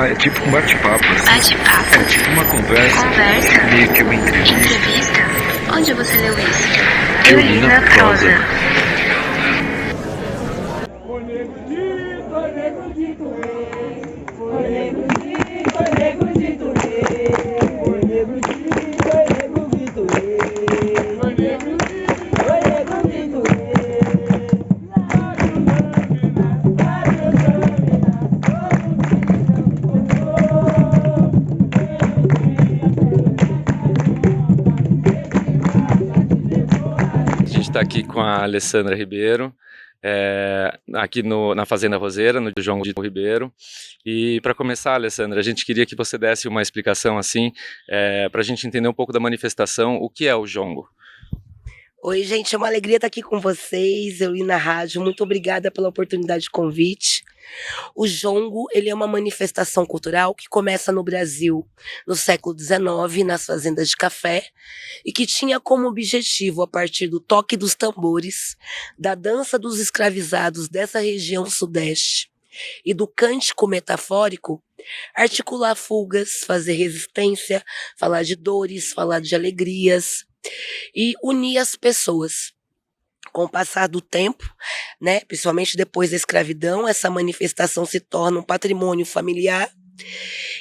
Ah, é tipo um bate-papo, assim. Bate-papo. É tipo uma conversa. Conversa. Meio que uma entrevista. Entrevista. Onde você leu isso? Eu li na prosa. A gente está aqui com a Alessandra Ribeiro, aqui na Fazenda Roseira, no João Dito Ribeiro. E para começar, Alessandra, a gente queria que você desse uma explicação assim, para a gente entender um pouco da manifestação, o que é o jongo? Oi, gente, é uma alegria estar aqui com vocês. Eu li na rádio. Muito obrigada pela oportunidade de convite. O jongo, ele é uma manifestação cultural que começa no Brasil no século XIX, nas fazendas de café, e que tinha como objetivo, a partir do toque dos tambores, da dança dos escravizados dessa região sudeste e do cântico metafórico, articular fugas, fazer resistência, falar de dores, falar de alegrias e unir as pessoas. Com o passar do tempo, né, principalmente depois da escravidão, essa manifestação se torna um patrimônio familiar.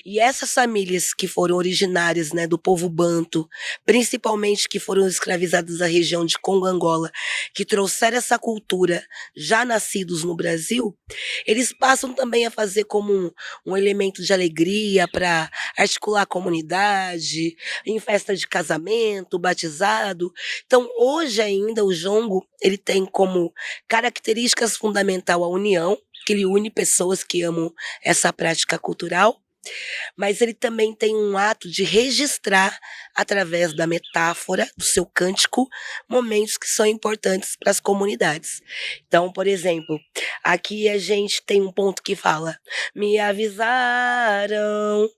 E essas famílias que foram originárias, né, do povo banto, principalmente que foram escravizadas da região de Congo, Angola, que trouxeram essa cultura já nascidos no Brasil, eles passam também a fazer como um elemento de alegria para articular a comunidade, em festa de casamento, batizado. Então, hoje ainda, o jongo, ele tem como características fundamental a união, que ele une pessoas que amam essa prática cultural, mas ele também tem um ato de registrar, através da metáfora, do seu cântico, momentos que são importantes para as comunidades. Então, por exemplo, aqui a gente tem um ponto que fala: me avisaram,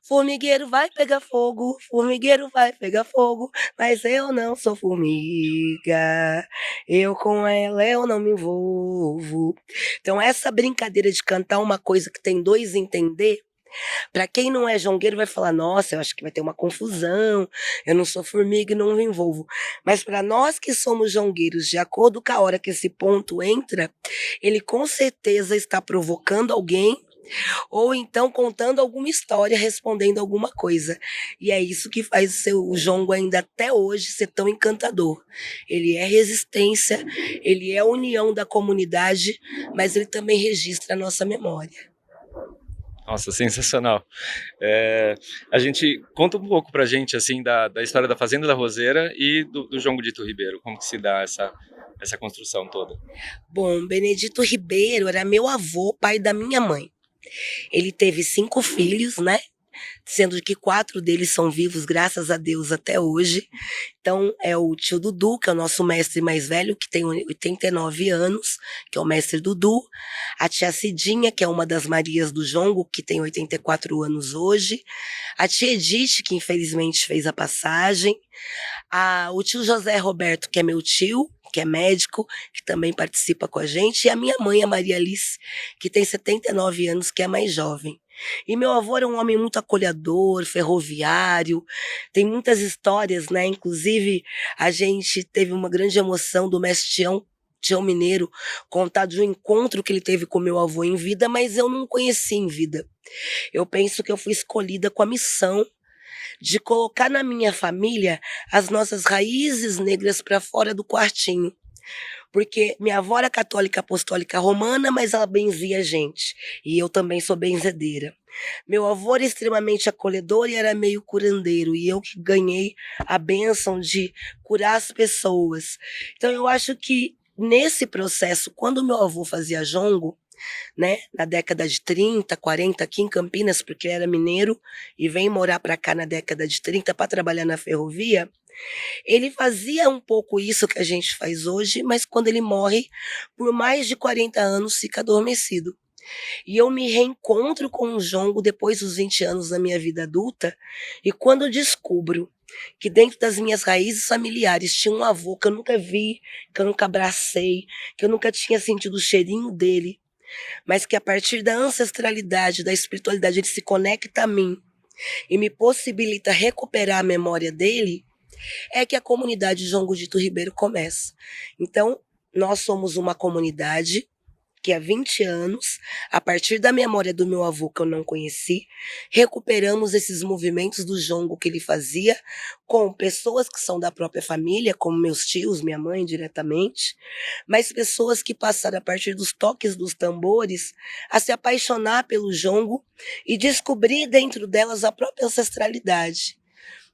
formigueiro vai pegar fogo, formigueiro vai pegar fogo, mas eu não sou formiga, eu com ela eu não me envolvo. Então, essa brincadeira de cantar uma coisa que tem dois entender, para quem não é jongueiro vai falar: nossa, eu acho que vai ter uma confusão, eu não sou formiga e não me envolvo. Mas para nós que somos jongueiros, de acordo com a hora que esse ponto entra, ele com certeza está provocando alguém, ou então contando alguma história, respondendo alguma coisa. E é isso que faz o jongo ainda até hoje ser tão encantador. Ele é resistência, ele é união da comunidade, mas ele também registra a nossa memória. Nossa, sensacional. A gente conta um pouco pra gente assim da história da Fazenda da Roseira e do João Dito Ribeiro, como que se dá essa construção toda? Bom, Benedito Ribeiro era meu avô, pai da minha mãe. Ele teve 5 filhos, né? Sendo que 4 deles são vivos, graças a Deus, até hoje. Então, é o tio Dudu, que é o nosso mestre mais velho, que tem 89 anos, que é o mestre Dudu. A tia Cidinha, que é uma das Marias do Jongo, que tem 84 anos hoje. A tia Edith, que infelizmente fez a passagem. O tio José Roberto, que é meu tio, que é médico, que também participa com a gente. E a minha mãe, a Maria Alice, que tem 79 anos, que é mais jovem. E meu avô era um homem muito acolhedor, ferroviário, tem muitas histórias, né? Inclusive, a gente teve uma grande emoção do mestre Tião Mineiro, contar de um encontro que ele teve com meu avô em vida, mas eu não conheci em vida. Eu penso que eu fui escolhida com a missão de colocar na minha família as nossas raízes negras para fora do quartinho. Porque minha avó era católica apostólica romana, mas ela benzia a gente. E eu também sou benzedeira. Meu avô era extremamente acolhedor e era meio curandeiro. E eu que ganhei a bênção de curar as pessoas. Então eu acho que nesse processo, quando meu avô fazia jongo, né, na década de 30, 40, aqui em Campinas, porque ele era mineiro e vem morar para cá na década de 30 para trabalhar na ferrovia, ele fazia um pouco isso que a gente faz hoje, mas quando ele morre, por mais de 40 anos, fica adormecido. E eu me reencontro com o jongo depois dos 20 anos da minha vida adulta, e quando eu descubro que dentro das minhas raízes familiares tinha um avô que eu nunca vi, que eu nunca abracei, que eu nunca tinha sentido o cheirinho dele, mas que a partir da ancestralidade, da espiritualidade, ele se conecta a mim e me possibilita recuperar a memória dele, é que a comunidade Jongo Dito Ribeiro começa. Então, nós somos uma comunidade que há 20 anos, a partir da memória do meu avô que eu não conheci, recuperamos esses movimentos do jongo que ele fazia com pessoas que são da própria família, como meus tios, minha mãe diretamente, mas pessoas que passaram a partir dos toques dos tambores a se apaixonar pelo jongo e descobrir dentro delas a própria ancestralidade.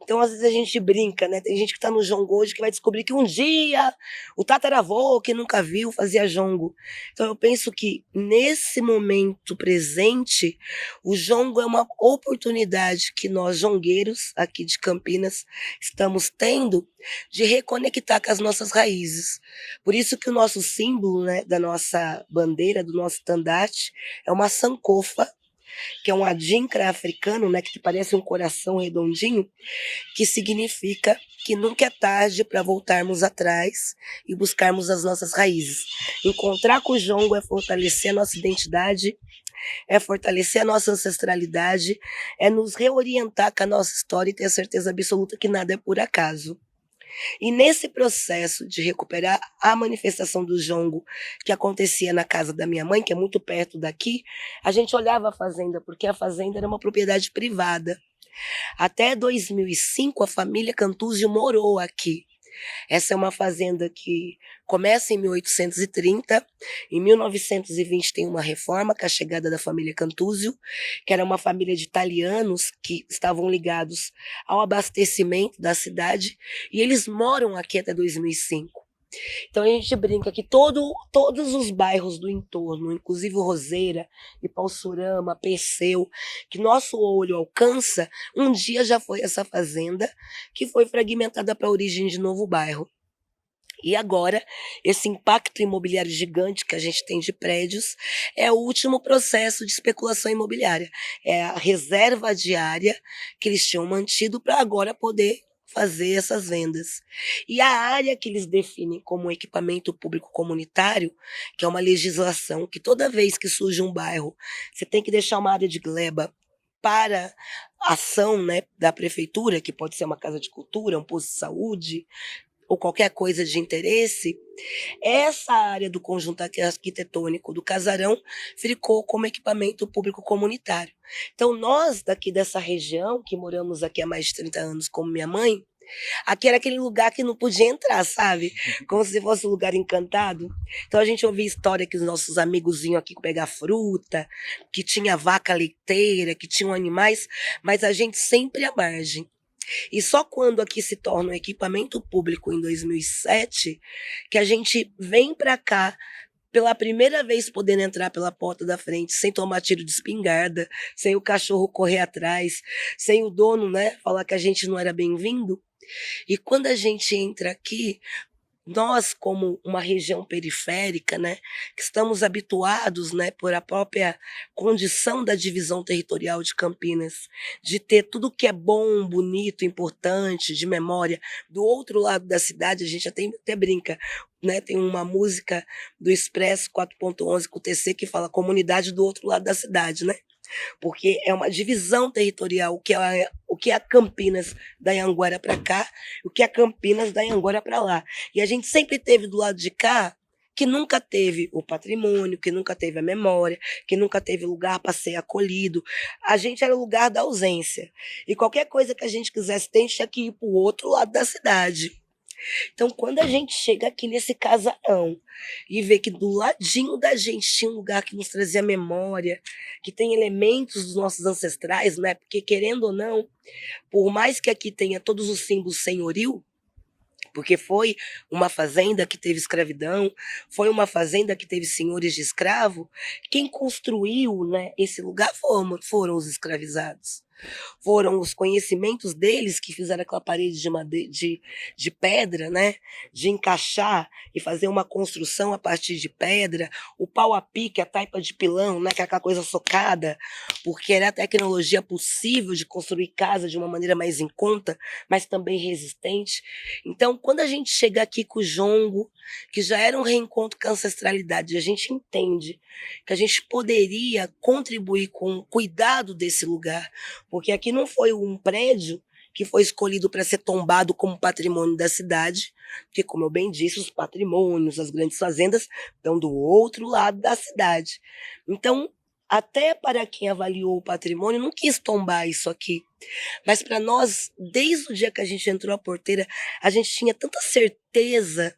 Então, às vezes a gente brinca, né? Tem gente que está no jongo hoje que vai descobrir que um dia o tataravô, que nunca viu, fazia jongo. Então, eu penso que nesse momento presente, o jongo é uma oportunidade que nós, jongueiros aqui de Campinas, estamos tendo de reconectar com as nossas raízes. Por isso que o nosso símbolo, né, da nossa bandeira, do nosso estandarte, é uma sankofa, que é um adinkra africano, né, que parece um coração redondinho, que significa que nunca é tarde para voltarmos atrás e buscarmos as nossas raízes. Encontrar com o jongo é fortalecer a nossa identidade, é fortalecer a nossa ancestralidade, é nos reorientar com a nossa história e ter a certeza absoluta que nada é por acaso. E nesse processo de recuperar a manifestação do jongo que acontecia na casa da minha mãe, que é muito perto daqui, a gente olhava a fazenda, porque a fazenda era uma propriedade privada. Até 2005, a família Cantuzio morou aqui. Essa é uma fazenda que começa em 1830, em 1920 tem uma reforma com a chegada da família Cantuzio, que era uma família de italianos que estavam ligados ao abastecimento da cidade, e eles moram aqui até 2005. Então a gente brinca que todos os bairros do entorno, inclusive Roseira, Ipauçurama, Perseu, que nosso olho alcança, um dia já foi essa fazenda que foi fragmentada para a origem de novo bairro. E agora, esse impacto imobiliário gigante que a gente tem de prédios é o último processo de especulação imobiliária. É a reserva diária que eles tinham mantido para agora poder fazer essas vendas. E a área que eles definem como equipamento público comunitário, que é uma legislação que toda vez que surge um bairro, você tem que deixar uma área de gleba para ação, né, da prefeitura, que pode ser uma casa de cultura, um posto de saúde, ou qualquer coisa de interesse, essa área do conjunto arquitetônico do casarão ficou como equipamento público comunitário. Então, nós daqui dessa região, que moramos aqui há mais de 30 anos, como minha mãe, aqui era aquele lugar que não podia entrar, sabe? Como se fosse um lugar encantado. Então a gente ouvia história que os nossos amigos vinham aqui pegar fruta, que tinha vaca leiteira, que tinham animais, mas a gente sempre à margem. E só quando aqui se torna um equipamento público em 2007, que a gente vem para cá pela primeira vez podendo entrar pela porta da frente, sem tomar tiro de espingarda, sem o cachorro correr atrás, sem o dono, né, falar que a gente não era bem-vindo. E quando a gente entra aqui, nós, como uma região periférica, né, que estamos habituados, né, por a própria condição da divisão territorial de Campinas, de ter tudo que é bom, bonito, importante, de memória, do outro lado da cidade, a gente até brinca, né, tem uma música do Expresso 4.11 com o TC que fala comunidade do outro lado da cidade, né? Porque é uma divisão territorial, o que é a Campinas da Anhanguera para cá, o que é a Campinas da Anhanguera para lá. E a gente sempre teve do lado de cá, que nunca teve o patrimônio, que nunca teve a memória, que nunca teve lugar para ser acolhido. A gente era o lugar da ausência. E qualquer coisa que a gente quisesse ter, a gente tinha que ir para o outro lado da cidade. Então, quando a gente chega aqui nesse casarão e vê que do ladinho da gente tinha um lugar que nos trazia memória, que tem elementos dos nossos ancestrais, né? Porque, querendo ou não, por mais que aqui tenha todos os símbolos senhoril, porque foi uma fazenda que teve escravidão, foi uma fazenda que teve senhores de escravo, quem construiu, né, esse lugar foram os escravizados. foram os conhecimentos deles que fizeram aquela parede de pedra, né? De encaixar e fazer uma construção a partir de pedra, o pau a pique, a taipa de pilão, né? Que é aquela coisa socada, porque era a tecnologia possível de construir casa de uma maneira mais em conta, mas também resistente. Então, quando a gente chega aqui com o jongo, que já era um reencontro com a ancestralidade, a gente entende que a gente poderia contribuir com o cuidado desse lugar, porque aqui não foi um prédio que foi escolhido para ser tombado como patrimônio da cidade, porque, como eu bem disse, os patrimônios, as grandes fazendas estão do outro lado da cidade. Então, até para quem avaliou o patrimônio, não quis tombar isso aqui. Mas para nós, desde o dia que a gente entrou à porteira, a gente tinha tanta certeza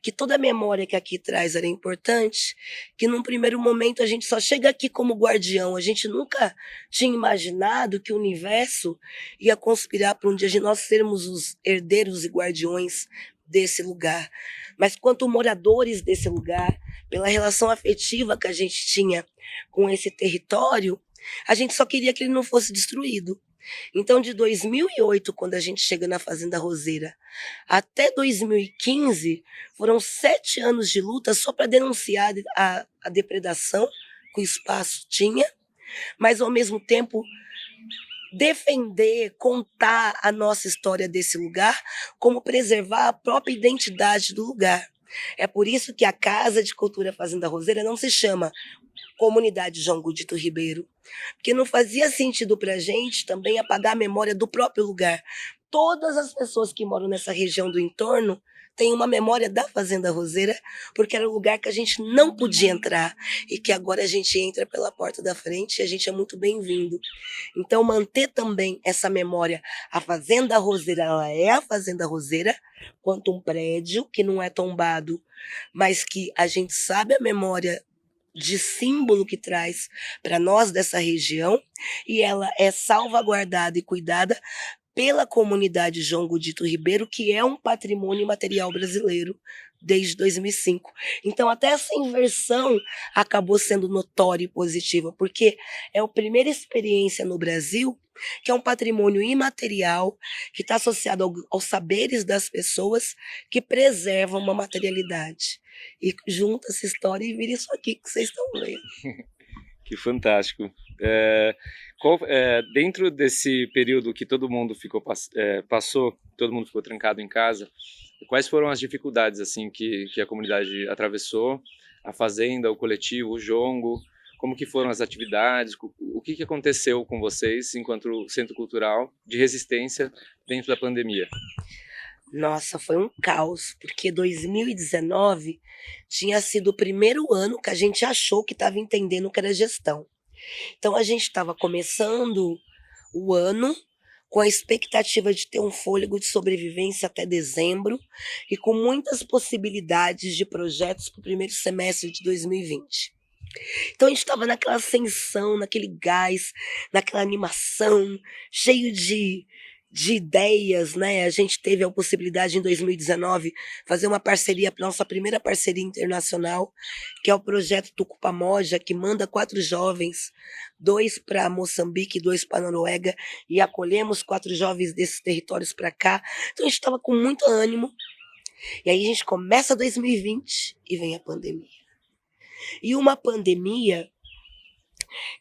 que toda a memória que aqui traz era importante, que num primeiro momento a gente só chega aqui como guardião. A gente nunca tinha imaginado que o universo ia conspirar para um dia de nós sermos os herdeiros e guardiões desse lugar. Mas quanto moradores desse lugar, pela relação afetiva que a gente tinha com esse território, a gente só queria que ele não fosse destruído. Então, de 2008, quando a gente chega na Fazenda Roseira, até 2015, foram 7 anos de luta só para denunciar a depredação que o espaço tinha, mas, ao mesmo tempo, defender, contar a nossa história desse lugar, como preservar a própria identidade do lugar. É por isso que a Casa de Cultura Fazenda Roseira não se chama Comunidade João Gudito Ribeiro, porque não fazia sentido para a gente também apagar a memória do próprio lugar. Todas as pessoas que moram nessa região do entorno têm uma memória da Fazenda Roseira, porque era um lugar que a gente não podia entrar e que agora a gente entra pela porta da frente e a gente é muito bem-vindo. Então, manter também essa memória. A Fazenda Roseira, ela é a Fazenda Roseira, quanto um prédio que não é tombado, mas que a gente sabe a memória de símbolo que traz para nós dessa região, e ela é salvaguardada e cuidada pela comunidade João Gudito Ribeiro, que é um patrimônio imaterial brasileiro desde 2005. Então, até essa inversão acabou sendo notória e positiva, porque é a primeira experiência no Brasil que é um patrimônio imaterial, que está associado aos saberes das pessoas, que preservam uma materialidade. E junta essa história e vira isso aqui que vocês estão vendo. Que fantástico. Dentro desse período que todo mundo passou, todo mundo ficou trancado em casa, quais foram as dificuldades assim que a comunidade atravessou? A fazenda, o coletivo, o jongo, como que foram as atividades? O que aconteceu com vocês enquanto centro cultural de resistência dentro da pandemia? Nossa, foi um caos, porque 2019 tinha sido o primeiro ano que a gente achou que estava entendendo o que era gestão. Então, a gente estava começando o ano com a expectativa de ter um fôlego de sobrevivência até dezembro e com muitas possibilidades de projetos para o primeiro semestre de 2020. Então, a gente estava naquela ascensão, naquele gás, naquela animação, cheio de ideias, né? A gente teve a possibilidade em 2019 fazer uma parceria, nossa primeira parceria internacional, que é o projeto Tucupamoja, que manda 4 jovens, 2 para Moçambique e 2 para Noruega, e acolhemos 4 jovens desses territórios para cá. Então a gente estava com muito ânimo. E aí a gente começa 2020 e vem a pandemia. E uma pandemia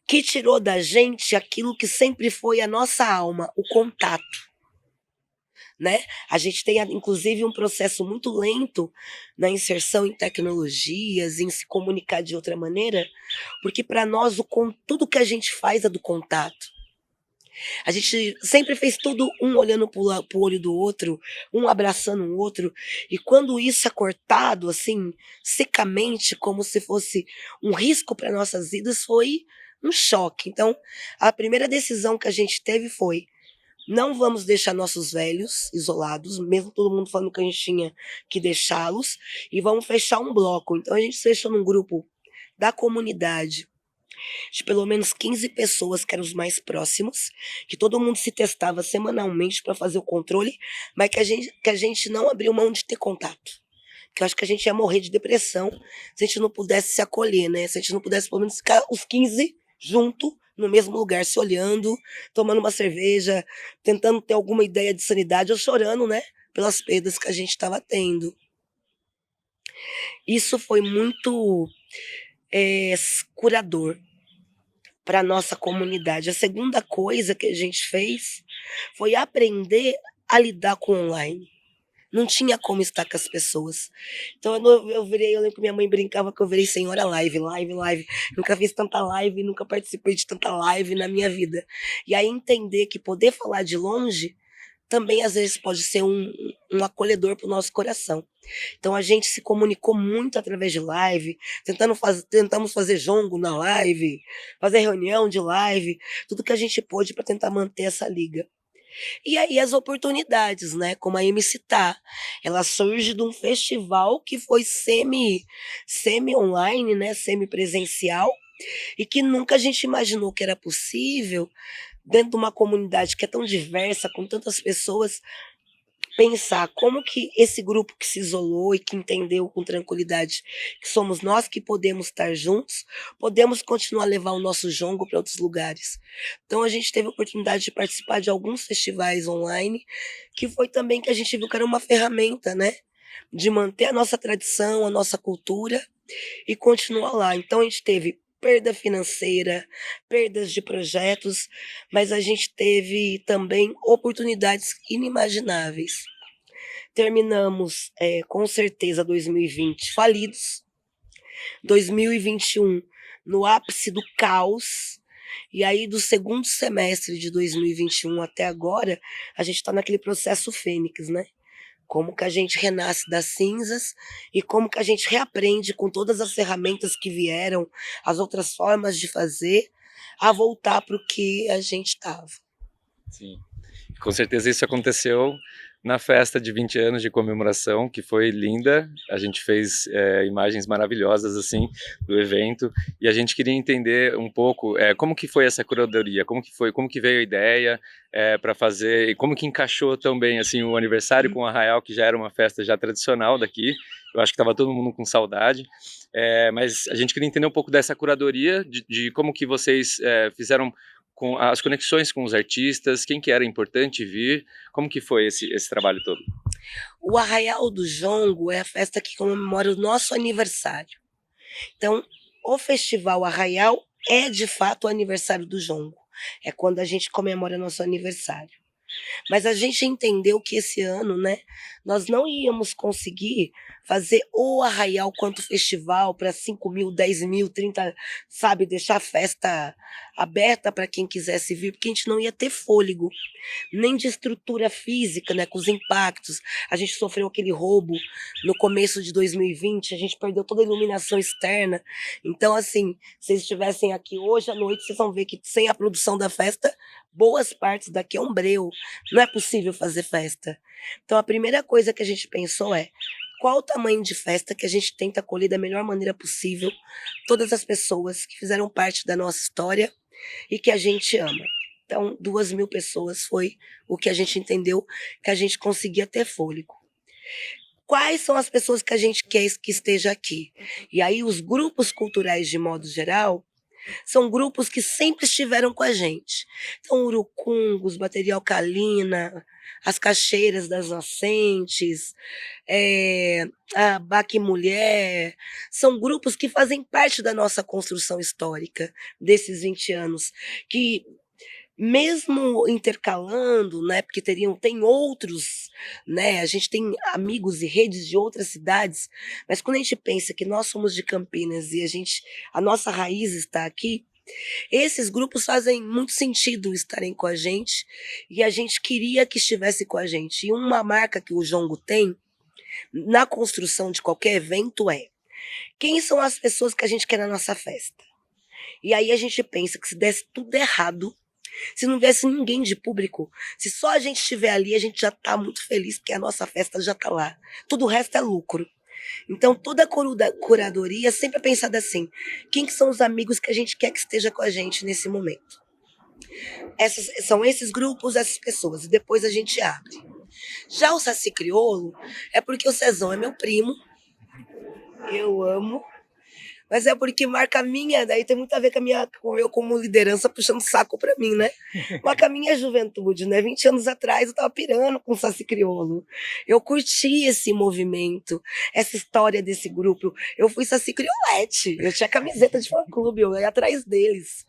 que tirou da gente aquilo que sempre foi a nossa alma, o contato. Né? A gente tem, inclusive, um processo muito lento na inserção em tecnologias, em se comunicar de outra maneira, porque para nós tudo que a gente faz é do contato. A gente sempre fez tudo um olhando para o olho do outro, um abraçando o outro, e quando isso é cortado, assim, secamente, como se fosse um risco para nossas vidas, foi um choque. Então, a primeira decisão que a gente teve foi: não vamos deixar nossos velhos isolados, mesmo todo mundo falando que a gente tinha que deixá-los, e vamos fechar um bloco. Então, a gente se fechou num grupo da comunidade, de pelo menos 15 pessoas, que eram os mais próximos, que todo mundo se testava semanalmente para fazer o controle, mas que a gente não abriu mão de ter contato. Porque eu acho que a gente ia morrer de depressão se a gente não pudesse se acolher, né? Se a gente não pudesse, pelo menos, ficar os 15 junto no mesmo lugar, se olhando, tomando uma cerveja, tentando ter alguma ideia de sanidade, ou chorando, né, pelas perdas que a gente estava tendo. Isso foi muito curador para nossa comunidade. A segunda coisa que a gente fez foi aprender a lidar com o online. Não tinha como estar com as pessoas. Então eu lembro que minha mãe brincava que eu virei senhora live, live, live. Nunca fiz tanta live, nunca participei de tanta live na minha vida. E aí entender que poder falar de longe também às vezes pode ser um acolhedor para o nosso coração. Então a gente se comunicou muito através de live, tentamos fazer jongo na live, fazer reunião de live, tudo que a gente pôde para tentar manter essa liga. E aí as oportunidades, né? Como a MC Tá, ela surge de um festival que foi semi online, né? Semi presencial e que nunca a gente imaginou que era possível dentro de uma comunidade que é tão diversa, com tantas pessoas, pensar como que esse grupo que se isolou e que entendeu com tranquilidade que somos nós que podemos estar juntos, podemos continuar a levar o nosso jongo para outros lugares. Então a gente teve a oportunidade de participar de alguns festivais online, que foi também que a gente viu que era uma ferramenta, né, de manter a nossa tradição, a nossa cultura e continuar lá. Então a gente teve perda financeira, perdas de projetos, mas a gente teve também oportunidades inimagináveis. Terminamos, com certeza 2020 falidos, 2021 no ápice do caos, e aí do segundo semestre de 2021 até agora, a gente está naquele processo fênix, né? Como que a gente renasce das cinzas e como que a gente reaprende com todas as ferramentas que vieram, as outras formas de fazer, a voltar para o que a gente estava. Sim. Com certeza isso aconteceu na festa de 20 anos de comemoração, que foi linda. A gente fez imagens maravilhosas assim do evento e a gente queria entender um pouco como que foi essa curadoria, como que foi, como que veio a ideia para fazer e como que encaixou também assim o aniversário com o Arraial, que já era uma festa já tradicional daqui. Eu acho que estava todo mundo com saudade, mas a gente queria entender um pouco dessa curadoria, de como que vocês fizeram com as conexões com os artistas, quem que era importante vir, como que foi esse trabalho todo? O Arraial do Jongo é a festa que comemora o nosso aniversário. Então, o Festival Arraial é de fato o aniversário do Jongo. É quando a gente comemora nosso aniversário. Mas a gente entendeu que esse ano, né, nós não íamos conseguir fazer o Arraial quanto festival para 5.000, 10.000, 30, sabe, deixar a festa aberta para quem quisesse vir, porque a gente não ia ter fôlego, nem de estrutura física, né, com os impactos. A gente sofreu aquele roubo no começo de 2020, a gente perdeu toda a iluminação externa. Então, assim, se vocês estivessem aqui hoje à noite, vocês vão ver que sem a produção da festa, boas partes daqui é um breu. Não é possível fazer festa. Então, a primeira coisa que a gente pensou é qual o tamanho de festa que a gente tenta acolher da melhor maneira possível todas as pessoas que fizeram parte da nossa história e que a gente ama. Então, 2.000 pessoas foi o que a gente entendeu que a gente conseguia ter fôlego. Quais são as pessoas que a gente quer que esteja aqui? E aí, os grupos culturais, de modo geral, são grupos que sempre estiveram com a gente. Então, Urucungos, Bateria Alcalina, as Caixeiras das Nascentes, a Baque Mulher, são grupos que fazem parte da nossa construção histórica desses 20 anos, que mesmo intercalando, né, porque tem outros, né, a gente tem amigos e redes de outras cidades, mas quando a gente pensa que nós somos de Campinas e a nossa raiz está aqui, esses grupos fazem muito sentido estarem com a gente e a gente queria que estivesse com a gente. E uma marca que o Jongo tem na construção de qualquer evento é: quem são as pessoas que a gente quer na nossa festa? E aí a gente pensa que se desse tudo errado, se não viesse ninguém de público, se só a gente estiver ali, a gente já está muito feliz, porque a nossa festa já está lá. Tudo o resto é lucro. Então, toda a curadoria é sempre pensada assim: quem que são os amigos que a gente quer que esteja com a gente nesse momento? São esses grupos, essas pessoas, e depois a gente abre. Já o Saci Crioulo é porque o Cezão é meu primo, eu amo, Mas é porque marca a minha, daí tem muito a ver com eu como liderança puxando saco pra mim, né? Marca a minha juventude, né? 20 anos atrás eu tava pirando com o Saci Crioulo. Eu curti esse movimento, essa história desse grupo. Eu fui Saci Criolete, eu tinha camiseta de fã-clube, eu ia atrás deles.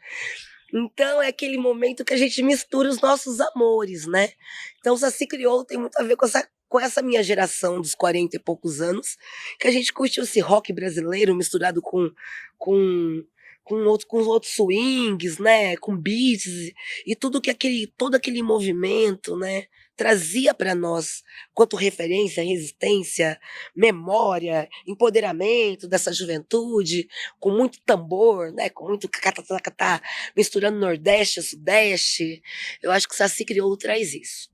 Então é aquele momento que a gente mistura os nossos amores, né? Então o Saci Crioulo tem muito a ver com essa minha geração dos 40 e poucos anos, que a gente curtiu esse rock brasileiro misturado com, com os outros swings, né? Com beats e todo aquele movimento, né? Trazia para nós, quanto referência, resistência, memória, empoderamento dessa juventude, com muito tambor, né? Com muito catatacatá, misturando Nordeste e Sudeste. Eu acho que o Saci Crioulo traz isso.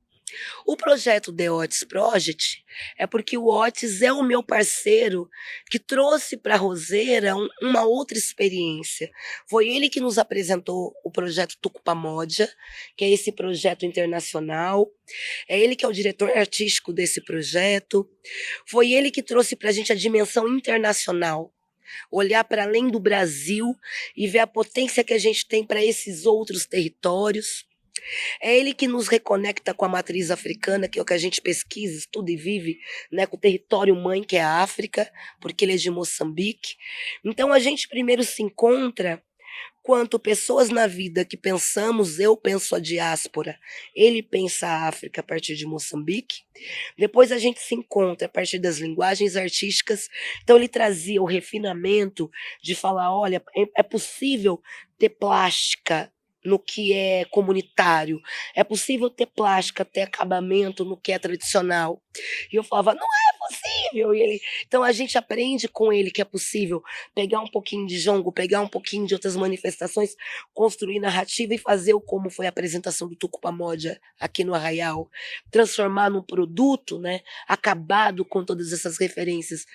O projeto The Otis Project é porque o Otis é o meu parceiro que trouxe para a Roseira uma outra experiência. Foi ele que nos apresentou o projeto Tucupamódia, que é esse projeto internacional. É ele que é o diretor artístico desse projeto. Foi ele que trouxe para a gente a dimensão internacional. Olhar para além do Brasil e ver a potência que a gente tem para esses outros territórios. É ele que nos reconecta com a matriz africana, que é o que a gente pesquisa, estuda e vive, né, com o território mãe, que é a África, porque ele é de Moçambique. Então a gente primeiro se encontra quanto pessoas na vida que pensamos, eu penso a diáspora, ele pensa a África a partir de Moçambique. Depois a gente se encontra a partir das linguagens artísticas. Então ele trazia o refinamento de falar, olha, é possível ter plástica no que é comunitário, é possível ter plástica, ter acabamento no que é tradicional. E eu falava, não é possível. Então a gente aprende com ele que é possível pegar um pouquinho de jongo, pegar um pouquinho de outras manifestações, construir narrativa e fazer como foi a apresentação do Tucupamódia aqui no Arraial, transformar num produto, né, acabado com todas essas referências.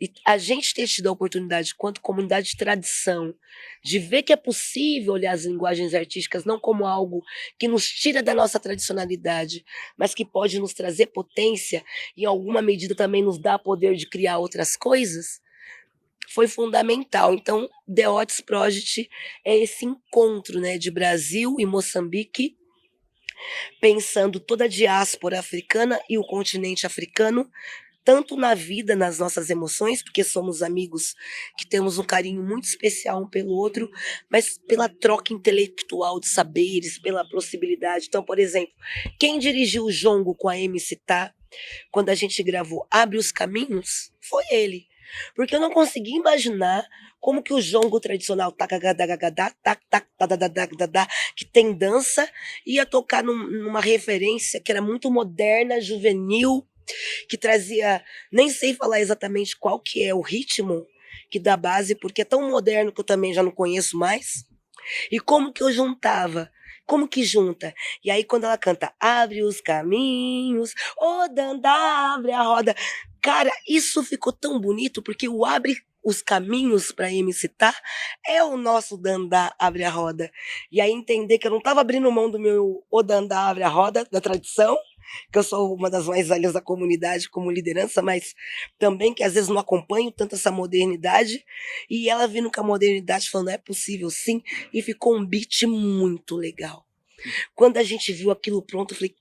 E a gente ter tido a oportunidade, quanto comunidade de tradição, de ver que é possível olhar as linguagens artísticas não como algo que nos tira da nossa tradicionalidade, mas que pode nos trazer potência e, em alguma medida, também nos dá poder de criar outras coisas, foi fundamental. Então, The Otis Project é esse encontro, né, de Brasil e Moçambique, pensando toda a diáspora africana e o continente africano, tanto na vida, nas nossas emoções, porque somos amigos que temos um carinho muito especial um pelo outro, mas pela troca intelectual de saberes, pela possibilidade. Então, por exemplo, quem dirigiu o jongo com a MC Tá, quando a gente gravou Abre os Caminhos, foi ele. Porque eu não conseguia imaginar como que o jongo tradicional que tem dança, ia tocar numa referência que era muito moderna, juvenil, que trazia, nem sei falar exatamente qual que é o ritmo que dá base, porque é tão moderno que eu também já não conheço mais. E como que eu juntava? Como que junta? E aí quando ela canta, abre os caminhos, ô Danda, abre a roda. Cara, isso ficou tão bonito, porque o abre os caminhos para MC Tá é o nosso Dandá abre a roda. E aí entender que eu não estava abrindo mão do meu o Dandá abre a roda, da tradição, que eu sou uma das mais velhas da comunidade como liderança, mas também que às vezes não acompanho tanto essa modernidade, e ela vindo com a modernidade falando, é possível sim, e ficou um beat muito legal. Quando a gente viu aquilo pronto, eu falei,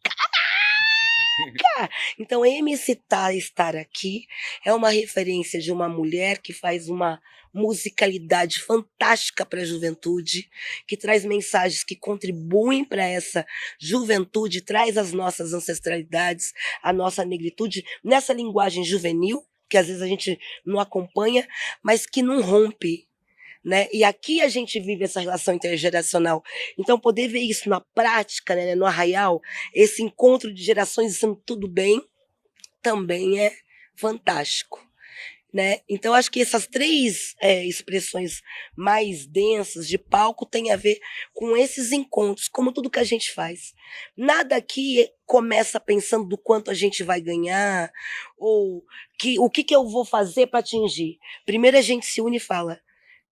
então MC Tá estar aqui é uma referência de uma mulher que faz uma musicalidade fantástica para a juventude, que traz mensagens que contribuem para essa juventude, traz as nossas ancestralidades, a nossa negritude, nessa linguagem juvenil, que às vezes a gente não acompanha, mas que não rompe, né? E aqui a gente vive essa relação intergeracional. Então, poder ver isso na prática, né, no Arraial, esse encontro de gerações sendo tudo bem, também é fantástico. Né? Então, acho que essas três expressões mais densas de palco têm a ver com esses encontros, como tudo que a gente faz. Nada aqui começa pensando do quanto a gente vai ganhar, ou o que eu vou fazer para atingir. Primeiro a gente se une e fala,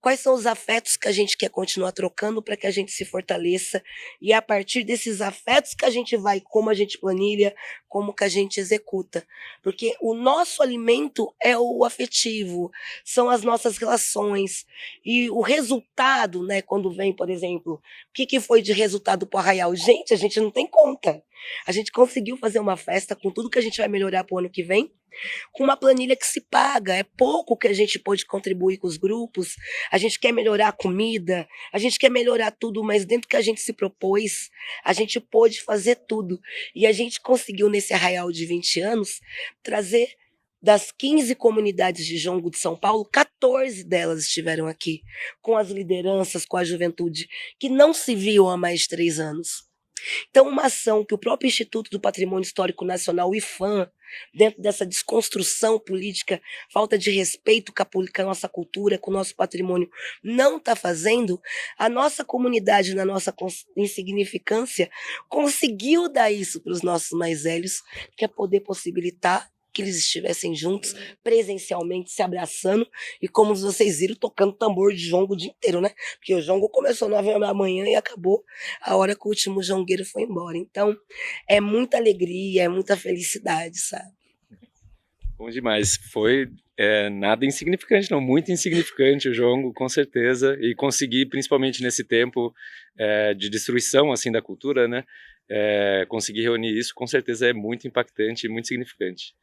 Quais são os afetos que a gente quer continuar trocando para que a gente se fortaleça? E é a partir desses afetos que a gente vai, como a gente planilha, como que a gente executa. Porque o nosso alimento é o afetivo, são as nossas relações. E o resultado, né, quando vem, por exemplo, o que foi de resultado para o Arraial? Gente, a gente não tem conta. A gente conseguiu fazer uma festa com tudo que a gente vai melhorar para o ano que vem, com uma planilha que se paga. É pouco que a gente pode contribuir com os grupos. A gente quer melhorar a comida, a gente quer melhorar tudo, mas dentro do que a gente se propôs, a gente pôde fazer tudo. E a gente conseguiu, nesse arraial de 20 anos, trazer das 15 comunidades de jongo de São Paulo, 14 delas estiveram aqui, com as lideranças, com a juventude, que não se viam há mais de 3 anos. Então, uma ação que o próprio Instituto do Patrimônio Histórico Nacional, o IFAM, dentro dessa desconstrução política, falta de respeito com a nossa cultura, com o nosso patrimônio, não está fazendo, a nossa comunidade, na nossa insignificância, conseguiu dar isso para os nossos mais velhos, que é poder possibilitar que eles estivessem juntos, presencialmente, se abraçando, e como vocês viram, tocando tambor de jongo o dia inteiro, né? Porque o jongo começou 9 horas da manhã e acabou a hora que o último jongueiro foi embora. Então, é muita alegria, é muita felicidade, sabe? Bom demais. Foi nada insignificante, não. Muito insignificante o jongo, com certeza. E conseguir, principalmente nesse tempo de destruição assim da cultura, né? Conseguir reunir isso, com certeza é muito impactante e muito significante.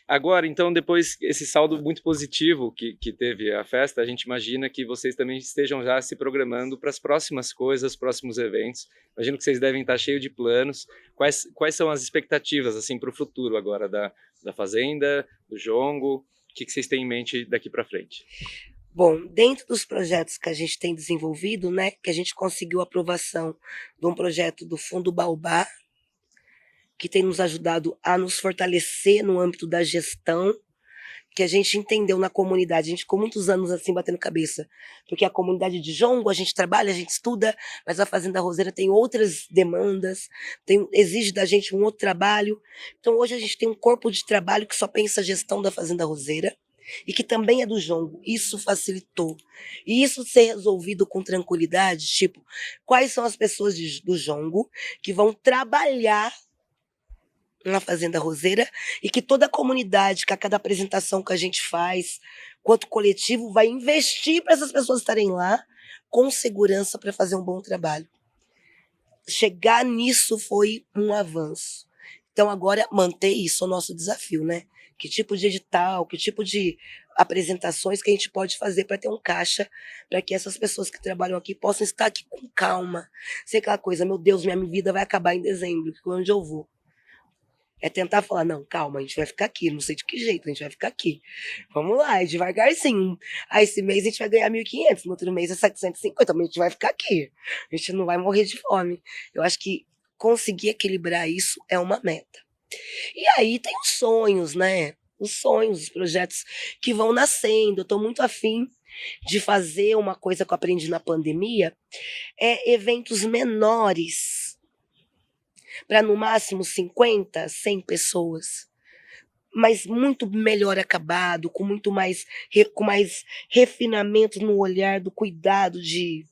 Agora, então, depois esse saldo muito positivo que teve a festa, a gente imagina que vocês também estejam já se programando para as próximas coisas, próximos eventos. Imagino que vocês devem estar cheios de planos. Quais são as expectativas assim para o futuro agora da Fazenda, do Jongo? O que vocês têm em mente daqui para frente? Bom, dentro dos projetos que a gente tem desenvolvido, né, que a gente conseguiu a aprovação de um projeto do Fundo Baobá, que tem nos ajudado a nos fortalecer no âmbito da gestão, que a gente entendeu na comunidade. A gente ficou muitos anos assim batendo cabeça, porque a comunidade de jongo, a gente trabalha, a gente estuda, mas a Fazenda Roseira tem outras demandas, exige da gente um outro trabalho. Então hoje a gente tem um corpo de trabalho que só pensa a gestão da Fazenda Roseira e que também é do jongo. Isso facilitou. E isso ser resolvido com tranquilidade, tipo, quais são as pessoas do jongo que vão trabalhar na Fazenda Roseira, e que toda a comunidade, que a cada apresentação que a gente faz, quanto coletivo, vai investir para essas pessoas estarem lá com segurança para fazer um bom trabalho. Chegar nisso foi um avanço. Então agora manter isso é o nosso desafio, né? Que tipo de edital, que tipo de apresentações que a gente pode fazer para ter um caixa, para que essas pessoas que trabalham aqui possam estar aqui com calma. Sem aquela coisa, meu Deus, minha vida vai acabar em dezembro, onde eu vou? É tentar falar, não, calma, a gente vai ficar aqui, não sei de que jeito, a gente vai ficar aqui. Vamos lá, é devagarzinho. Esse mês a gente vai ganhar 1.500, no outro mês é 750, mas a gente vai ficar aqui. A gente não vai morrer de fome. Eu acho que conseguir equilibrar isso é uma meta. E aí tem os sonhos, né? Os sonhos, os projetos que vão nascendo. Eu estou muito afim de fazer uma coisa que eu aprendi na pandemia, eventos menores, para no máximo 50, 100 pessoas, mas muito melhor acabado, com muito mais, com mais refinamento no olhar do cuidado de...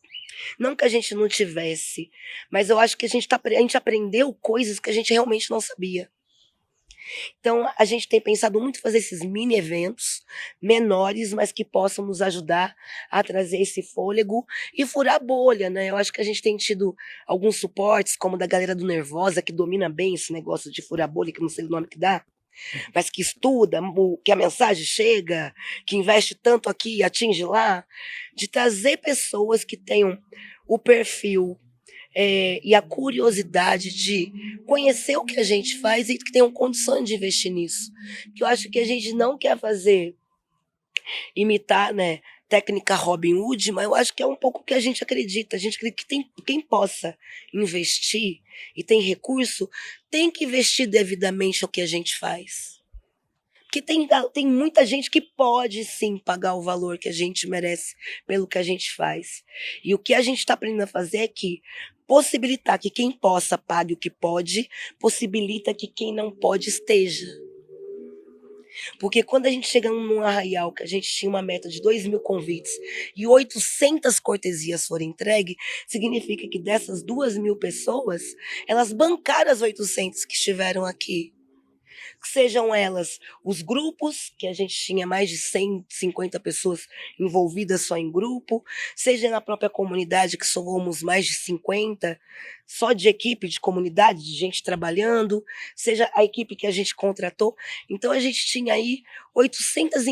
Não que a gente não tivesse, mas eu acho que a gente aprendeu coisas que a gente realmente não sabia. Então, a gente tem pensado muito em fazer esses mini eventos menores, mas que possam nos ajudar a trazer esse fôlego e furar a bolha, né? Eu acho que a gente tem tido alguns suportes, como da galera do Nervosa, que domina bem esse negócio de furar a bolha, que não sei o nome que dá, mas que estuda, que a mensagem chega, que investe tanto aqui e atinge lá, de trazer pessoas que tenham o perfil e a curiosidade de conhecer o que a gente faz e que tenham condições de investir nisso. Que eu acho que a gente não quer imitar, né, técnica Robin Hood, mas eu acho que é um pouco o que a gente acredita. A gente acredita que quem possa investir e tem recurso, tem que investir devidamente o que a gente faz. Porque tem muita gente que pode sim pagar o valor que a gente merece pelo que a gente faz. E o que a gente está aprendendo a fazer é que possibilitar que quem possa pague o que pode, possibilita que quem não pode esteja. Porque quando a gente chega num arraial que a gente tinha uma meta de 2.000 convites e 800 cortesias foram entregues, significa que dessas 2.000 pessoas, elas bancaram as 800 que estiveram aqui. Sejam elas os grupos, que a gente tinha mais de 150 pessoas envolvidas só em grupo, seja na própria comunidade, que somos mais de 50, só de equipe, de comunidade, de gente trabalhando, seja a equipe que a gente contratou. Então a gente tinha aí 800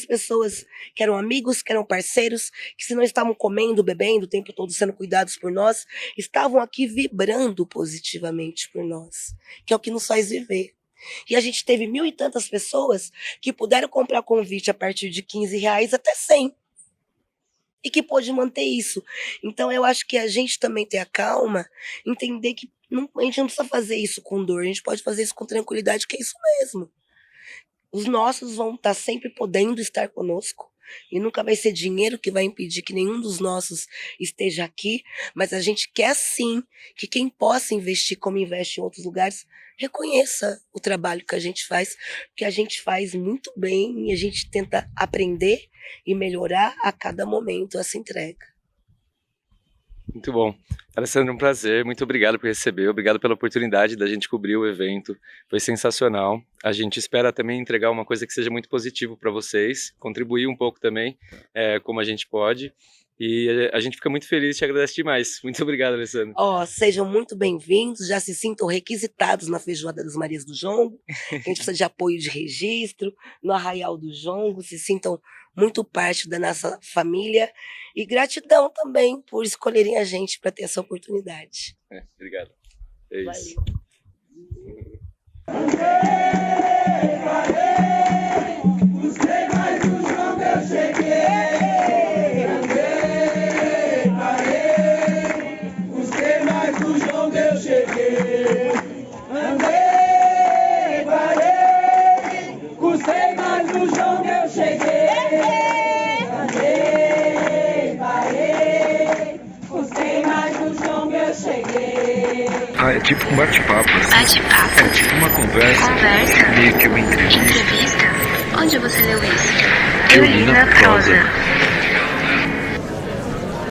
pessoas que eram amigos, que eram parceiros, que se não estavam comendo, bebendo, o tempo todo sendo cuidados por nós, estavam aqui vibrando positivamente por nós, que é o que nos faz viver. E a gente teve 1.000 e tantas pessoas que puderam comprar convite a partir de R$ 15 até 100. E que pôde manter isso. Então eu acho que a gente também ter a calma, entender que a gente não precisa fazer isso com dor, a gente pode fazer isso com tranquilidade, que é isso mesmo. Os nossos vão estar sempre podendo estar conosco. E nunca vai ser dinheiro que vai impedir que nenhum dos nossos esteja aqui, mas a gente quer sim que quem possa investir como investe em outros lugares, reconheça o trabalho que a gente faz, porque a gente faz muito bem e a gente tenta aprender e melhorar a cada momento essa entrega. Muito bom. Alessandra, um prazer, muito obrigado por receber, obrigado pela oportunidade da gente cobrir o evento, foi sensacional. A gente espera também entregar uma coisa que seja muito positivo para vocês, contribuir um pouco também, como a gente pode, e a gente fica muito feliz e te agradece demais. Muito obrigado, Alessandra. Sejam muito bem-vindos, já se sintam requisitados na Feijoada das Marias do Jongo, a gente precisa de apoio de registro, no Arraial do Jongo, se sintam muito parte da nossa família, e gratidão também por escolherem a gente para ter essa oportunidade. Obrigado. É isso. Busquei mais do Jongo, eu cheguei. Busquei mais do Jongo, eu cheguei. Andei, parei. Busquei mais do Jongo, eu cheguei. Andei, parei. Busquei mais do Jongo, eu cheguei. É tipo um bate-papo. Bate-papo. É tipo uma conversa. Meio que uma entrevista. Entrevista? Onde você leu isso? Eu li na prosa.